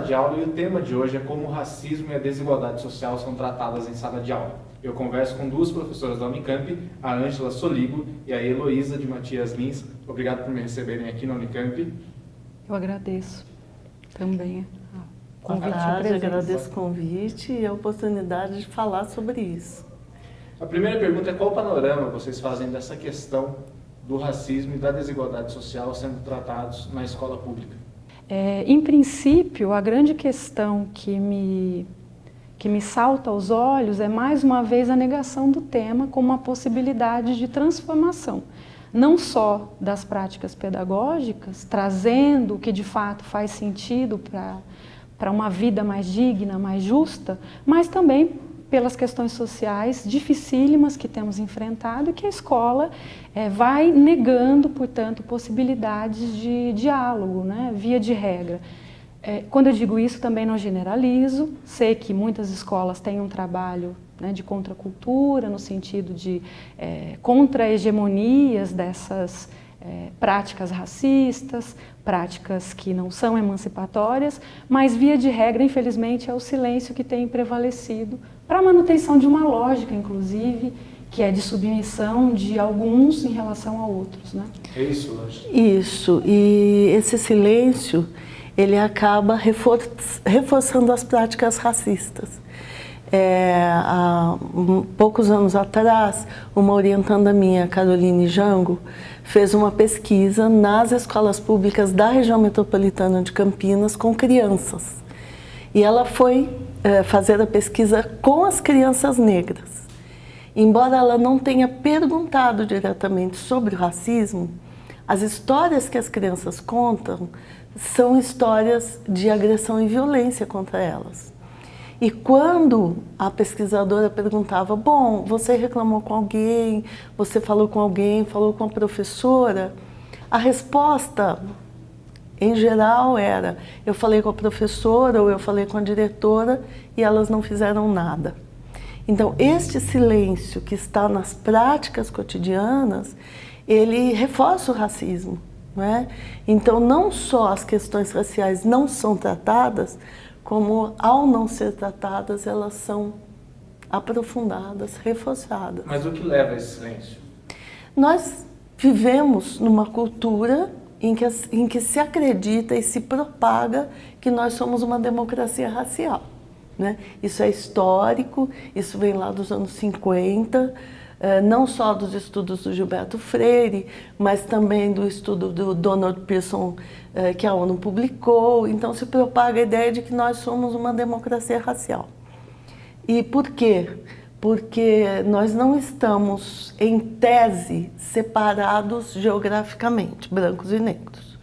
de aula e o tema de hoje é como o racismo e a desigualdade social são tratadas em sala de aula. Eu converso com duas professoras da Unicamp, a Ângela Soligo e a Heloísa de Matias Lins. Obrigado por me receberem aqui na Unicamp. Eu agradeço também o Boa convite. tarde, agradeço o convite e a oportunidade de falar sobre isso. A primeira pergunta é qual panorama vocês fazem dessa questão do racismo e da desigualdade social sendo tratados na escola pública? Em princípio, a grande questão que me salta aos olhos é, mais uma vez, a negação do tema como uma possibilidade de transformação, não só das práticas pedagógicas, trazendo o que de fato faz sentido para uma vida mais digna, mais justa, mas também pelas questões sociais dificílimas que temos enfrentado e que a escola vai negando, portanto, possibilidades de diálogo, né, via de regra. Quando eu digo isso, também não generalizo, sei que muitas escolas têm um trabalho, né, de contracultura, no sentido de contra-hegemonias dessas práticas racistas, práticas que não são emancipatórias, mas via de regra, infelizmente, é o silêncio que tem prevalecido para a manutenção de uma lógica, inclusive, que é de submissão de alguns em relação a outros, né? É isso, Lógico. Isso, e esse silêncio, ele acaba reforçando as práticas racistas. Há poucos anos atrás, uma orientanda minha, Caroline Jango, fez uma pesquisa nas escolas públicas da região metropolitana de Campinas com crianças. E ela foi fazer a pesquisa com as crianças negras. Embora ela não tenha perguntado diretamente sobre o racismo, as histórias que as crianças contam são histórias de agressão e violência contra elas. E quando a pesquisadora perguntava, bom, você reclamou com alguém, você falou com alguém, falou com a professora, a resposta, em geral, era, eu falei com a professora ou eu falei com a diretora e elas não fizeram nada. Então, este silêncio que está nas práticas cotidianas, ele reforça o racismo, não é? Então, não só as questões raciais não são tratadas, como, ao não ser tratadas, elas são aprofundadas, reforçadas. Mas o que leva a esse silêncio? Nós vivemos numa cultura em que se acredita e se propaga que nós somos uma democracia racial, né? Isso é histórico, isso vem lá dos anos 50, não só dos estudos do Gilberto Freire, mas também do estudo do Donald Pearson, que a ONU publicou. Então se propaga a ideia de que nós somos uma democracia racial. E por quê? Porque nós não estamos, em tese, separados geograficamente, brancos e negros,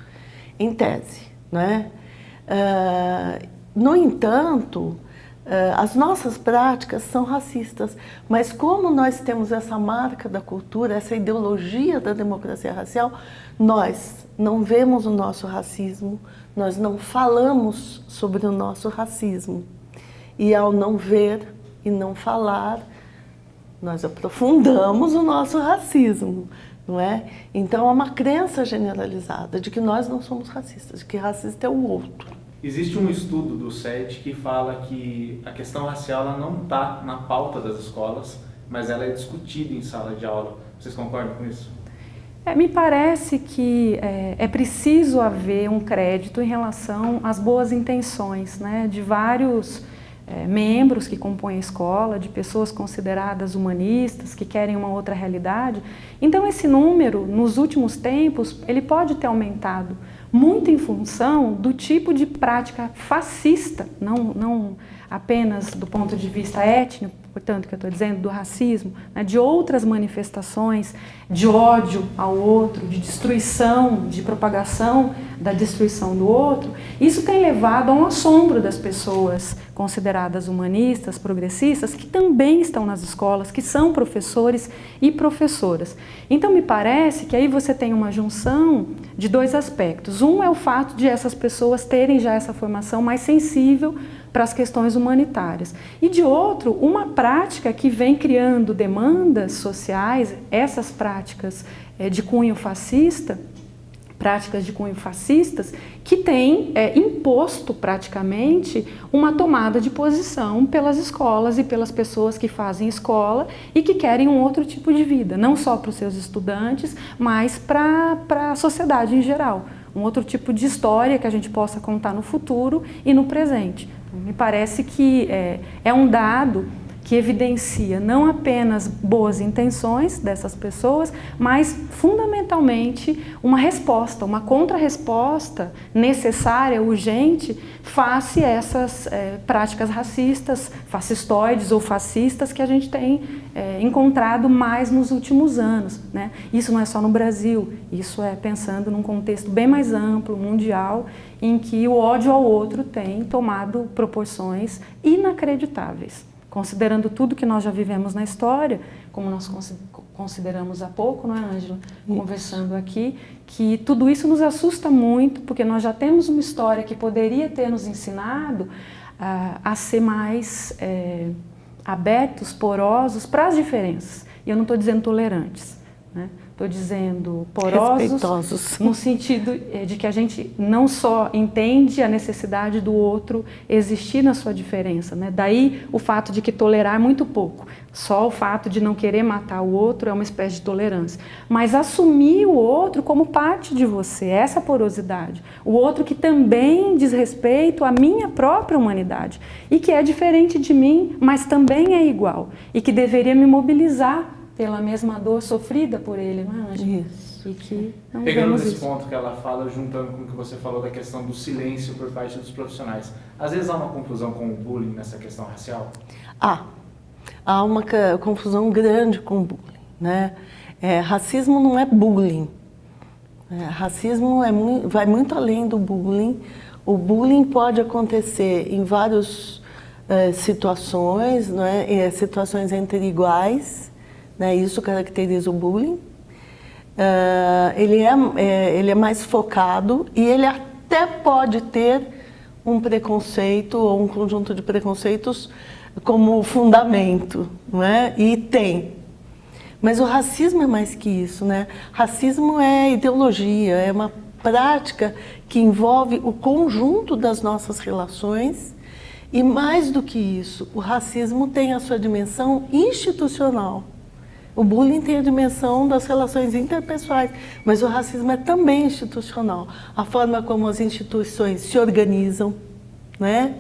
em tese, né? No entanto, as nossas práticas são racistas, mas como nós temos essa marca da cultura, essa ideologia da democracia racial, nós não vemos o nosso racismo, nós não falamos sobre o nosso racismo. E ao não ver e não falar, nós aprofundamos o nosso racismo, não é? Então é uma crença generalizada de que nós não somos racistas, de que racista é o outro. Existe um estudo do CET que fala que a questão racial ela não está na pauta das escolas, mas ela é discutida em sala de aula. Vocês concordam com isso? Me parece que é preciso haver um crédito em relação às boas intenções, né, de vários membros que compõem a escola, de pessoas consideradas humanistas, que querem uma outra realidade. Então esse número, nos últimos tempos, ele pode ter aumentado muito em função do tipo de prática fascista, não apenas do ponto de vista étnico, portanto, que eu estou dizendo, do racismo, né, de outras manifestações de ódio ao outro, de destruição, de propagação da destruição do outro. Isso tem levado a um assombro das pessoas consideradas humanistas, progressistas, que também estão nas escolas, que são professores e professoras. Então, me parece que aí você tem uma junção de dois aspectos. Um é o fato de essas pessoas terem já essa formação mais sensível para as questões humanitárias. E de outro, uma prática que vem criando demandas sociais, essas práticas de cunho fascista, práticas de cunho fascistas, que têm imposto praticamente uma tomada de posição pelas escolas e pelas pessoas que fazem escola e que querem um outro tipo de vida, não só para os seus estudantes, mas para a sociedade em geral. Um outro tipo de história que a gente possa contar no futuro e no presente. Me parece que é um dado que evidencia não apenas boas intenções dessas pessoas, mas fundamentalmente uma resposta, uma contra-resposta necessária, urgente, face a essas práticas racistas, fascistoides ou fascistas que a gente tem encontrado mais nos últimos anos, né? Isso não é só no Brasil, isso é pensando num contexto bem mais amplo, mundial, em que o ódio ao outro tem tomado proporções inacreditáveis. Considerando tudo que nós já vivemos na história, como nós consideramos há pouco, não é, Ângela? Conversando aqui, que tudo isso nos assusta muito, porque nós já temos uma história que poderia ter nos ensinado a ser mais abertos, porosos para as diferenças. E eu não estou dizendo tolerantes, né? Estou dizendo porosos, no sentido de que a gente não só entende a necessidade do outro existir na sua diferença, né? Daí o fato de que tolerar é muito pouco. Só o fato de não querer matar o outro é uma espécie de tolerância. Mas assumir o outro como parte de você, essa porosidade. O outro que também diz respeito à minha própria humanidade e que é diferente de mim, mas também é igual e que deveria me mobilizar pela mesma dor sofrida por ele, não é, Ângela? Isso. E que não Pegando vemos nesse isso. ponto que ela fala, juntando com o que você falou da questão do silêncio por parte dos profissionais, às vezes há uma confusão com o bullying nessa questão racial? Há uma confusão grande com o bullying, né? Racismo não é bullying. Racismo vai muito além do bullying. O bullying pode acontecer em várias situações, né? Situações entre iguais. Isso caracteriza o bullying. Ele é mais focado e ele até pode ter um preconceito ou um conjunto de preconceitos como fundamento, não é? E tem. Mas o racismo é mais que isso, né? Racismo é ideologia, é uma prática que envolve o conjunto das nossas relações e, mais do que isso, o racismo tem a sua dimensão institucional. O bullying tem a dimensão das relações interpessoais, mas o racismo é também institucional. A forma como as instituições se organizam, né?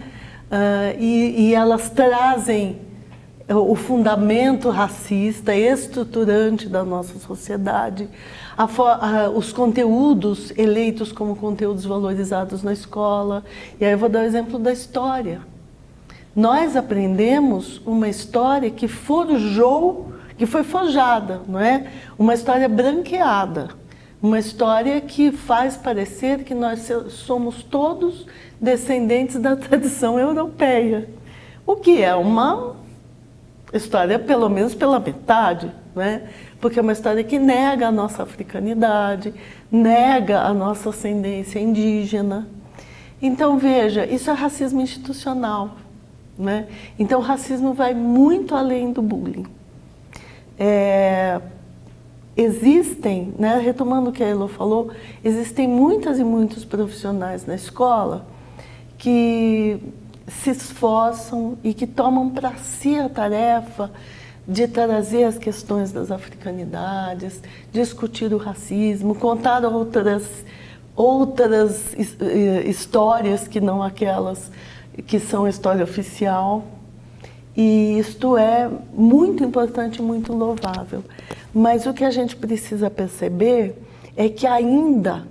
E elas trazem o fundamento racista, estruturante da nossa sociedade, os conteúdos eleitos como conteúdos valorizados na escola. E aí eu vou dar o exemplo da história. Nós aprendemos uma história que foi forjada, não é? Uma história branqueada, uma história que faz parecer que nós somos todos descendentes da tradição europeia, o que é uma história, pelo menos pela metade, né? Porque é uma história que nega a nossa africanidade, nega a nossa ascendência indígena. Então, veja, isso é racismo institucional, né? Então, o racismo vai muito além do bullying. Existem, né, retomando o que a Elo falou, existem muitas e muitos profissionais na escola que se esforçam e que tomam para si a tarefa de trazer as questões das africanidades, discutir o racismo, contar outras histórias que não aquelas que são a história oficial. E isto é muito importante e muito louvável. Mas o que a gente precisa perceber é que ainda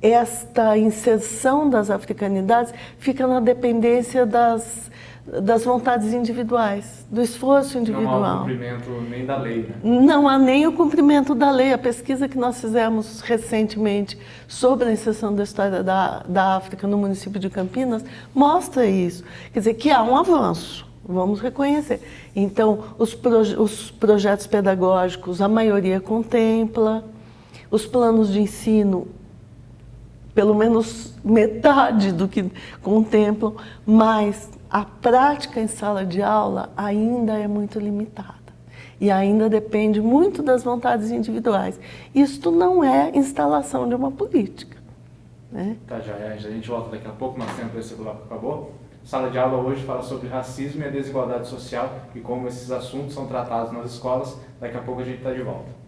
esta inserção das africanidades fica na dependência das vontades individuais, do esforço individual. Não há o cumprimento nem da lei, né? Não há nem o cumprimento da lei. A pesquisa que nós fizemos recentemente sobre a inserção da história da África no município de Campinas mostra isso. Quer dizer, que há um avanço, vamos reconhecer. Então, os projetos pedagógicos, a maioria contempla, os planos de ensino, pelo menos metade do que contemplam, mas a prática em sala de aula ainda é muito limitada. e ainda depende muito das vontades individuais. Isto não é instalação de uma política, né? Tá, já é. A gente volta daqui a pouco, nosso tempo esse bloco acabou. Sala de aula hoje fala sobre racismo e a desigualdade social e como esses assuntos são tratados nas escolas. Daqui a pouco a gente está de volta.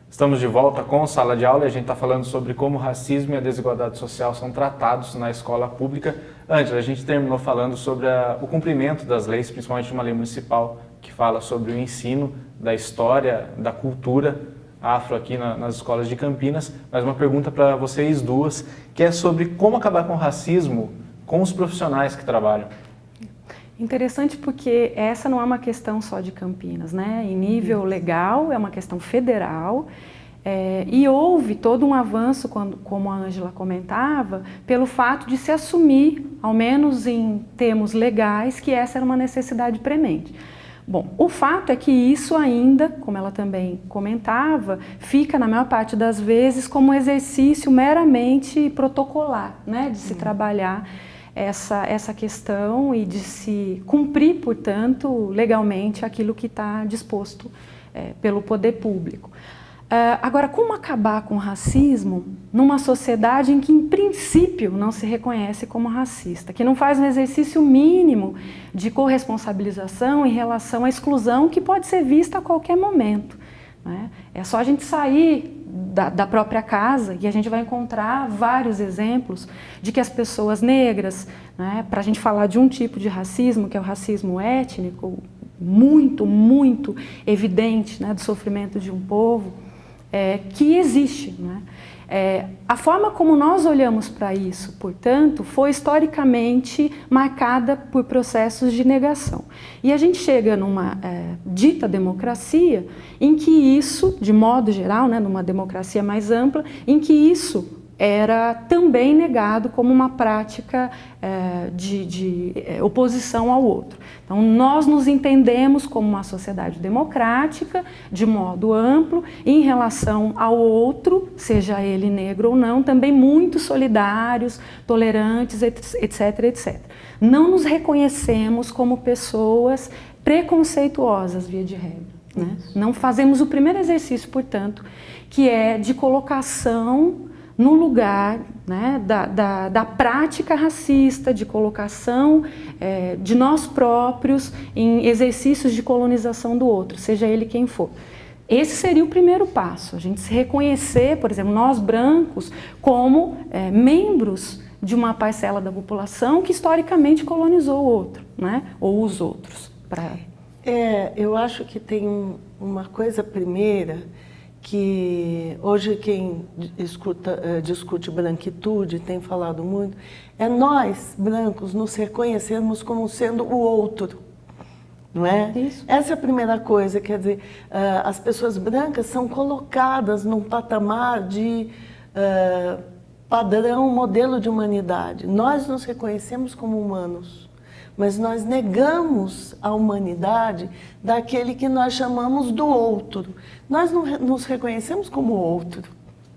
Estamos de volta com Sala de Aula e a gente está falando sobre como o racismo e a desigualdade social são tratados na escola pública. Ângela, a gente terminou falando sobre o cumprimento das leis, principalmente uma lei municipal que fala sobre o ensino da história, da cultura afro aqui nas escolas de Campinas. Mas uma pergunta para vocês duas, que é sobre como acabar com o racismo com os profissionais que trabalham. Interessante porque essa não é uma questão só de Campinas, né? Em nível legal, é uma questão federal, e houve todo um avanço, como a Ângela comentava, pelo fato de se assumir, ao menos em termos legais, que essa era uma necessidade premente. Bom, o fato é que isso ainda, como ela também comentava, fica na maior parte das vezes como um exercício meramente protocolar, né? De se trabalhar essa questão e de se cumprir, portanto, legalmente aquilo que está disposto pelo poder público. Agora, como acabar com o racismo numa sociedade em que, em princípio, não se reconhece como racista, que não faz um exercício mínimo de corresponsabilização em relação à exclusão que pode ser vista a qualquer momento, né? É só a gente sair da própria casa e a gente vai encontrar vários exemplos de que as pessoas negras, né, para a gente falar de um tipo de racismo, que é o racismo étnico, muito, muito evidente, né, do sofrimento de um povo, que existe, né? A forma como nós olhamos para isso, portanto, foi historicamente marcada por processos de negação. E a gente chega numa dita democracia em que isso, de modo geral, né, numa democracia mais ampla, em que isso era também negado como uma prática de oposição ao outro. Então, nós nos entendemos como uma sociedade democrática, de modo amplo, em relação ao outro, seja ele negro ou não, também muito solidários, tolerantes, etc, etc. Não nos reconhecemos como pessoas preconceituosas, via de regra, né? Não fazemos o primeiro exercício, portanto, que é de colocação no lugar, né, da prática racista, de colocação de nós próprios em exercícios de colonização do outro, seja ele quem for. Esse seria o primeiro passo, a gente se reconhecer, por exemplo, nós brancos, como membros de uma parcela da população que historicamente colonizou o outro, né, ou os outros. Eu acho que tem uma coisa primeira, que hoje quem discute branquitude tem falado muito, é nós, brancos, nos reconhecermos como sendo o outro, não é? Isso. Essa é a primeira coisa, quer dizer, as pessoas brancas são colocadas num patamar de padrão, modelo de humanidade. Nós nos reconhecemos como humanos, mas nós negamos a humanidade daquele que nós chamamos do outro. Nós não nos reconhecemos como outro,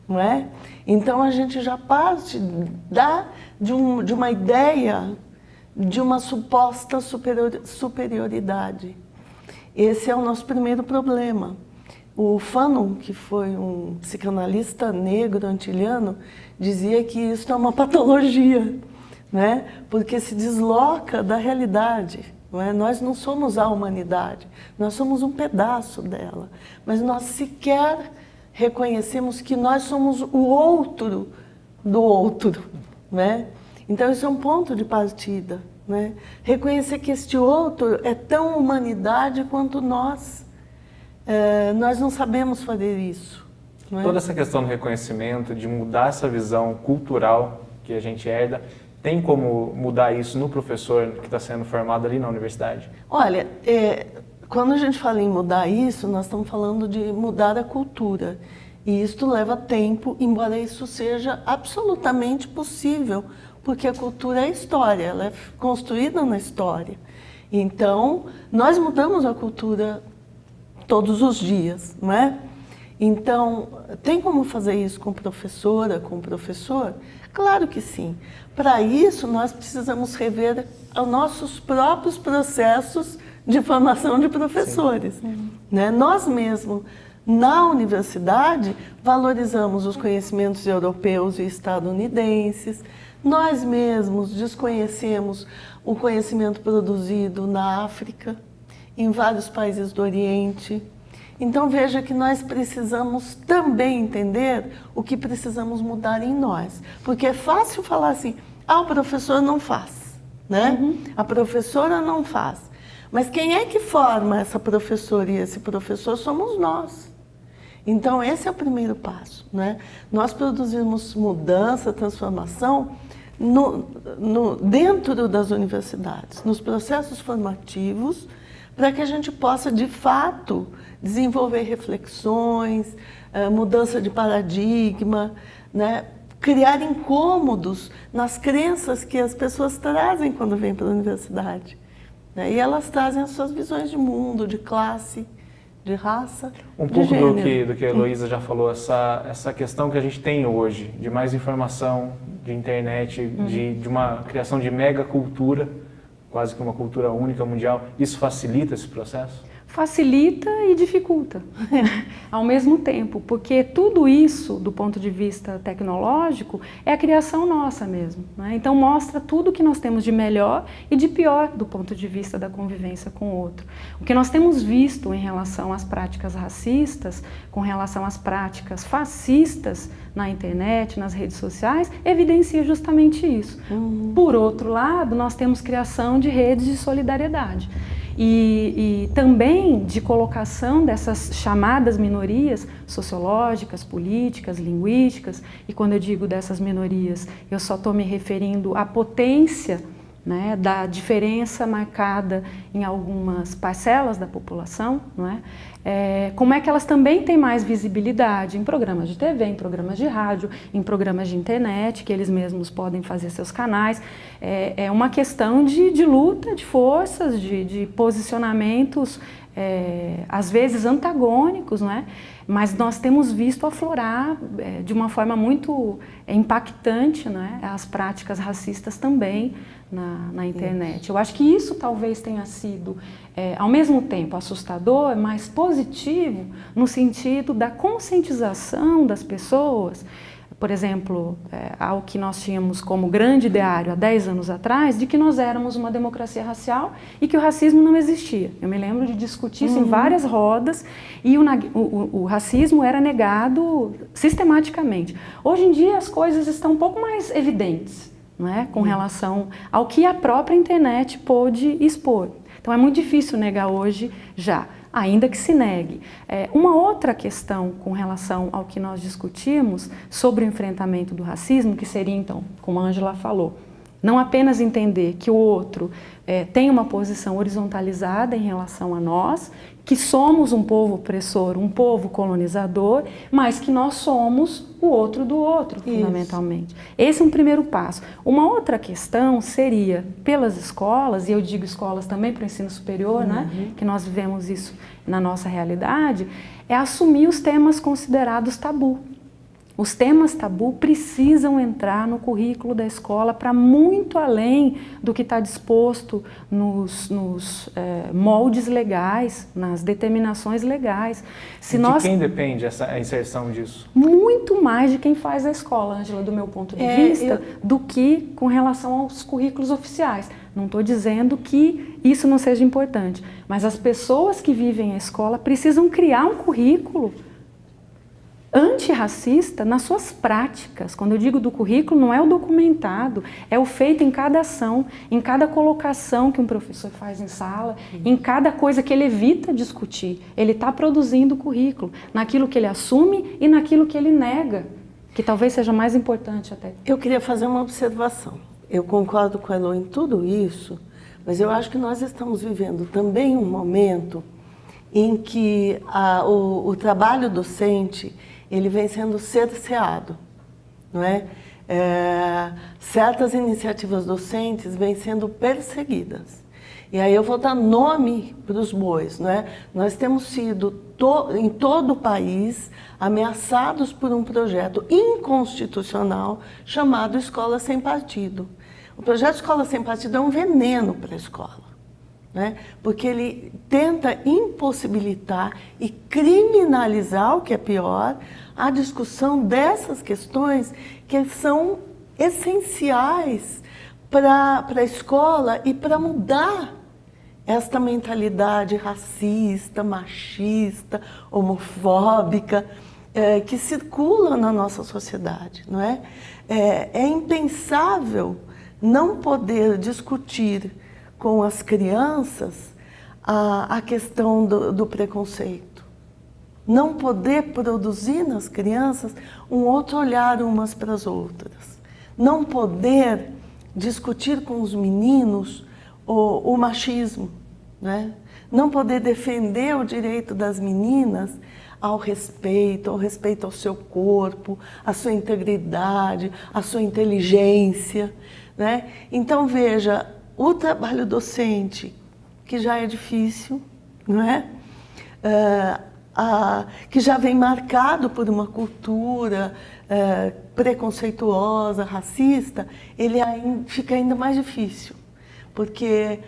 não é? Então a gente já parte de uma ideia de uma suposta superioridade. Esse é o nosso primeiro problema. O Fanon, que foi um psicanalista negro antilhano, dizia que isso é uma patologia, né? Porque se desloca da realidade. Não é? Nós não somos a humanidade, nós somos um pedaço dela, mas nós sequer reconhecemos que nós somos o outro do outro, né? Então isso é um ponto de partida, né? Reconhecer que este outro é tão humanidade quanto nós. Nós não sabemos fazer isso. Não é? Toda essa questão do reconhecimento, de mudar essa visão cultural que a gente herda, tem como mudar isso no professor que está sendo formado ali na universidade? Olha, quando a gente fala em mudar isso, nós estamos falando de mudar a cultura. E isso leva tempo, embora isso seja absolutamente possível, porque a cultura é história, ela é construída na história. Então, nós mudamos a cultura todos os dias, não é? Então, tem como fazer isso com professora, com professor? Claro que sim. Para isso, nós precisamos rever os nossos próprios processos de formação de professores. Né? Nós mesmos, na universidade, valorizamos os conhecimentos europeus e estadunidenses. Nós mesmos desconhecemos o conhecimento produzido na África, em vários países do Oriente. Então veja que nós precisamos também entender o que precisamos mudar em nós. Porque é fácil falar assim, o professor não faz, né? A professora não faz. Mas quem é que forma essa professora e esse professor somos nós. Então esse é o primeiro passo, né? Nós produzimos mudança, transformação dentro das universidades, nos processos formativos, para que a gente possa, de fato, desenvolver reflexões, mudança de paradigma, né? Criar incômodos nas crenças que as pessoas trazem quando vêm para a universidade. Né? E elas trazem as suas visões de mundo, de classe, de raça, um de pouco gênero. do que a Heloísa já falou, essa questão que a gente tem hoje, de mais informação, de internet, de uma criação de mega cultura, quase que uma cultura única mundial, isso facilita esse processo? Facilita e dificulta ao mesmo tempo, porque tudo isso, do ponto de vista tecnológico, é a criação nossa mesmo, né? Então mostra tudo que nós temos de melhor e de pior do ponto de vista da convivência com o outro. O que nós temos visto em relação às práticas racistas, com relação às práticas fascistas na internet, nas redes sociais, evidencia justamente isso. Por outro lado, nós temos criação de redes de solidariedade. E também de colocação dessas chamadas minorias sociológicas, políticas, linguísticas, e quando eu digo dessas minorias, eu só estou me referindo à potência, né, da diferença marcada em algumas parcelas da população, não é? Como é que elas também têm mais visibilidade em programas de TV, em programas de rádio, em programas de internet, que eles mesmos podem fazer seus canais. É uma questão de luta, de forças, de posicionamentos, às vezes antagônicos, não é? Mas nós temos visto aflorar de uma forma muito impactante, né, as práticas racistas também na internet. Eu acho que isso talvez tenha sido, ao mesmo tempo, assustador, mas positivo no sentido da conscientização das pessoas. Por exemplo, ao que nós tínhamos como grande ideário há 10 anos atrás, de que nós éramos uma democracia racial e que o racismo não existia. Eu me lembro de discutir isso em várias rodas e o racismo era negado sistematicamente. Hoje em dia as coisas estão um pouco mais evidentes, não é? Com relação ao que a própria internet pôde expor. Então é muito difícil negar hoje já, ainda que se negue. Uma outra questão com relação ao que nós discutimos sobre o enfrentamento do racismo, que seria então, como a Ângela falou, não apenas entender que o outro tem uma posição horizontalizada em relação a nós, que somos um povo opressor, um povo colonizador, mas que nós somos o outro do outro, fundamentalmente. Esse é um primeiro passo. Uma outra questão seria, pelas escolas, e eu digo escolas também para o ensino superior, né, que nós vivemos isso na nossa realidade, é assumir os temas considerados tabu. Os temas tabu precisam entrar no currículo da escola para muito além do que está disposto nos moldes legais, nas determinações legais. Quem depende a inserção disso? Muito mais de quem faz a escola, Ângela, do meu ponto de vista, do que com relação aos currículos oficiais. Não estou dizendo que isso não seja importante, mas as pessoas que vivem a escola precisam criar um currículo antirracista nas suas práticas. Quando eu digo do currículo, não é o documentado, é o feito em cada ação, em cada colocação que um professor faz em sala, em cada coisa que ele evita discutir. Ele está produzindo o currículo, naquilo que ele assume e naquilo que ele nega, que talvez seja mais importante até. Eu queria fazer uma observação. Eu concordo com a Elo em tudo isso, mas eu acho que nós estamos vivendo também um momento em que o trabalho docente ele vem sendo cerceado, não é? Certas iniciativas docentes vêm sendo perseguidas. E aí eu vou dar nome para os bois, não é? Nós temos sido em todo o país, ameaçados por um projeto inconstitucional chamado Escola Sem Partido. O projeto Escola Sem Partido é um veneno para a escola, né? Porque ele tenta impossibilitar e criminalizar, o que é pior, a discussão dessas questões que são essenciais para a escola e para mudar esta mentalidade racista, machista, homofóbica, que circula na nossa sociedade, não é? É impensável não poder discutir com as crianças a questão do preconceito. Não poder produzir nas crianças um outro olhar umas para as outras. Não poder discutir com os meninos o machismo, né? Não poder defender o direito das meninas ao respeito ao seu corpo, à sua integridade, à sua inteligência, né? Então, veja, o trabalho docente, que já é difícil, não é? Que já vem marcado por uma cultura preconceituosa, racista, ele fica ainda mais difícil, porque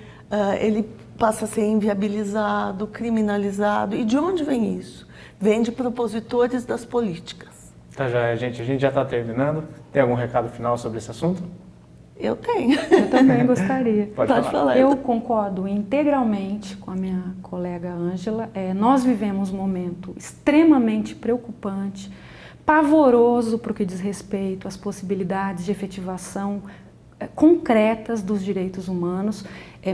ele passa a ser inviabilizado, criminalizado. E de onde vem isso? Vem de propositores das políticas. Tá, a gente já está terminando. Tem algum recado final sobre esse assunto? Eu tenho. Eu também gostaria. Pode falar. Eu concordo integralmente com a minha colega Ângela. Nós vivemos um momento extremamente preocupante, pavoroso para o que diz respeito às possibilidades de efetivação concretas dos direitos humanos,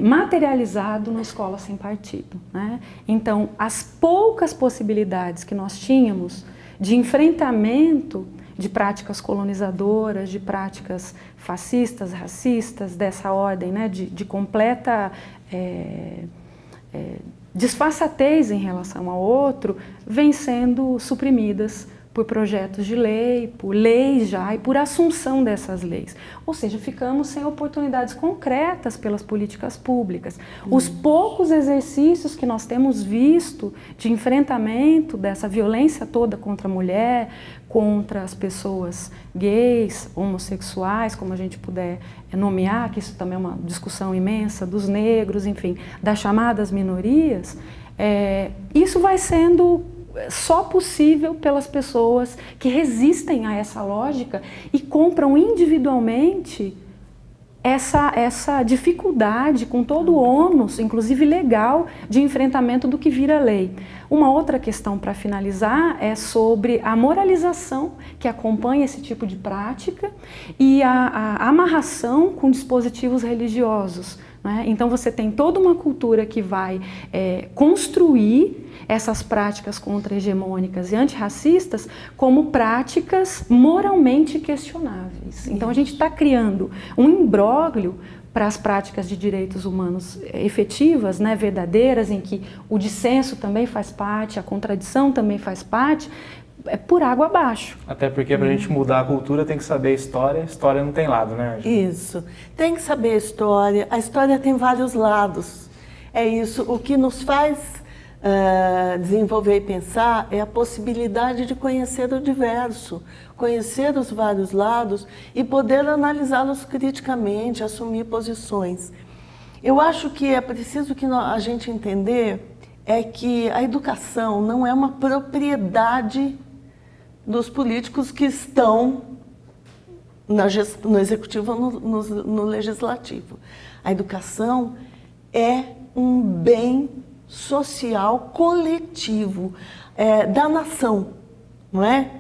materializado na Escola Sem Partido, né? Então, as poucas possibilidades que nós tínhamos de enfrentamento de práticas colonizadoras, de práticas fascistas, racistas, dessa ordem, né, de completa disfarçatez em relação ao outro, vêm sendo suprimidas por projetos de lei, por leis já e por assunção dessas leis. Ou seja, ficamos sem oportunidades concretas pelas políticas públicas. Os poucos exercícios que nós temos visto de enfrentamento dessa violência toda contra a mulher, contra as pessoas gays, homossexuais, como a gente puder nomear, que isso também é uma discussão imensa, dos negros, enfim, das chamadas minorias, isso vai sendo só possível pelas pessoas que resistem a essa lógica e compram individualmente essa dificuldade com todo o ônus, inclusive legal, de enfrentamento do que vira lei. Uma outra questão para finalizar é sobre a moralização que acompanha esse tipo de prática e a amarração com dispositivos religiosos, né? Então você tem toda uma cultura que vai construir essas práticas contra-hegemônicas e antirracistas como práticas moralmente questionáveis. Então a gente está criando um imbróglio para as práticas de direitos humanos efetivas, né, verdadeiras, em que o dissenso também faz parte, a contradição também faz parte, por água abaixo. Até porque para a gente mudar a cultura tem que saber a história não tem lado, né, Ângela? Isso, tem que saber a história tem vários lados. É isso, o que nos faz desenvolver e pensar é a possibilidade de conhecer o diverso, conhecer os vários lados e poder analisá-los criticamente, assumir posições. Eu acho que é preciso que a gente entender que a educação não é uma propriedade dos políticos que estão no executivo ou no legislativo. A educação é um bem social coletivo da nação, não é?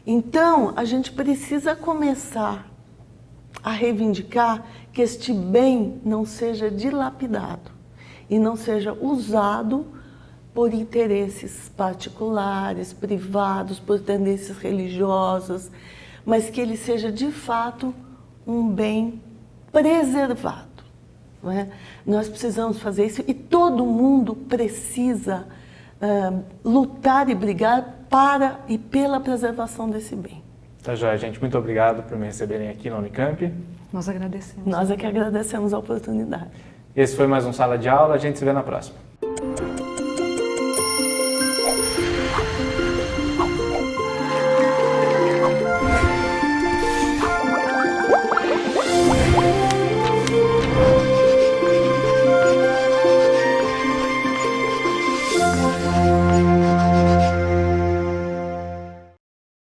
Então, a gente precisa começar a reivindicar que este bem não seja dilapidado e não seja usado por interesses particulares, privados, por tendências religiosas, mas que ele seja de fato um bem preservado. Não é? Nós precisamos fazer isso e todo mundo precisa lutar e brigar para e pela preservação desse bem. Tá joia, gente. Muito obrigado por me receberem aqui na Unicamp. Nós agradecemos. Nós é que agradecemos a oportunidade. Esse foi mais um Sala de Aula. A gente se vê na próxima.